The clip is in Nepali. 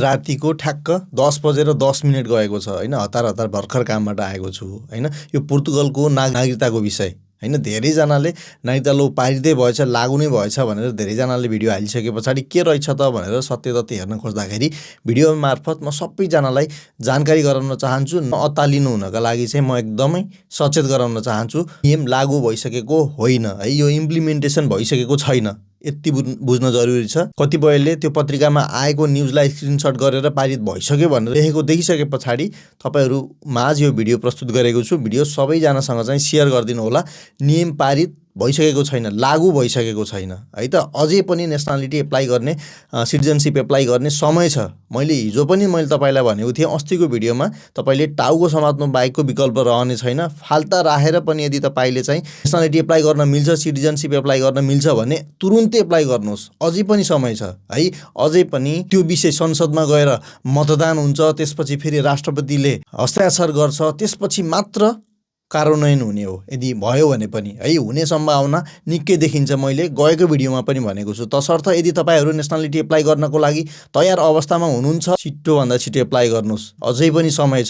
रातिको ठ्याक्क 10:10 गएको छ होइन, हतार हतार भर्खर कामबाट आएको छु होइन। यो पोर्तुगलको नागरिकताको विषय होइन, धेरैजनाले नागरिकता लो पारिँदै भएछ, लागु नै भएछ भनेर धेरैजनाले भिडियो हालिसके पछाडि के रहेछ त भनेर सत्य तथ्य हेर्न खोज्दाखेरि भिडियो मार्फत म सबैजनालाई जानकारी गराउन चाहन्छु। नअत्तालिनु हुनका लागि चाहिँ म एकदमै सचेत गराउन चाहन्छु। नियम लागु भइसकेको होइन है, यो इम्प्लिमेन्टेसन भइसकेको छैन, यति बुझ्न जरुरी छ। कतिपयले त्यो पत्रिकामा आएको न्युजलाई स्क्रिनसट गरेर पारित भइसक्यो भनेर लेखेको देखिसके पछाडि तपाईहरु माझ यो भिडियो प्रस्तुत गरेको छु। भिडियो सबैजनासँग चाहिँ सेयर गरिदिनु होला। नियम पारित भइसकेको छैन, लागु भइसकेको छैन है त। अझै पनि नेसनालिटी एप्लाई गर्ने, सिटिजनशिप एप्लाई गर्ने समय छ। मैले हिजो पनि तपाईलाई भनेको थिएँ अस्तिको भिडियोमा, तपाईले टाउको समात्नु बाहेकको विकल्प रहने छैन। फाल्टा राखेर पनि यदि तपाईले चाहिँ नेसनालिटी एप्लाई गर्न मिल्छ, सिटिजनशिप एप्लाई गर्न मिल्छ भने तुरुन्तै एप्लाई गर्नुहोस्, अझै पनि समय छ है। अझै पनि त्यो विषय संसदमा गएर मतदान हुन्छ, त्यसपछि फेरि राष्ट्रपतिले हस्ताक्षर गर्छ, त्यसपछि मात्र कार्यान्वयन हुने हो। यदि भयो भने पनि है, हुने सम्भावना निकै देखिन्छ। मैले गएको भिडियोमा पनि भनेको छु। तसर्थ यदि तपाईहरु नेसनालिटी एप्लाई गर्नको लागि तयार अवस्थामा हुनुहुन्छ, छिटो भन्दा छिटो एप्लाई गर्नुहोस्, अझै पनि समय छ।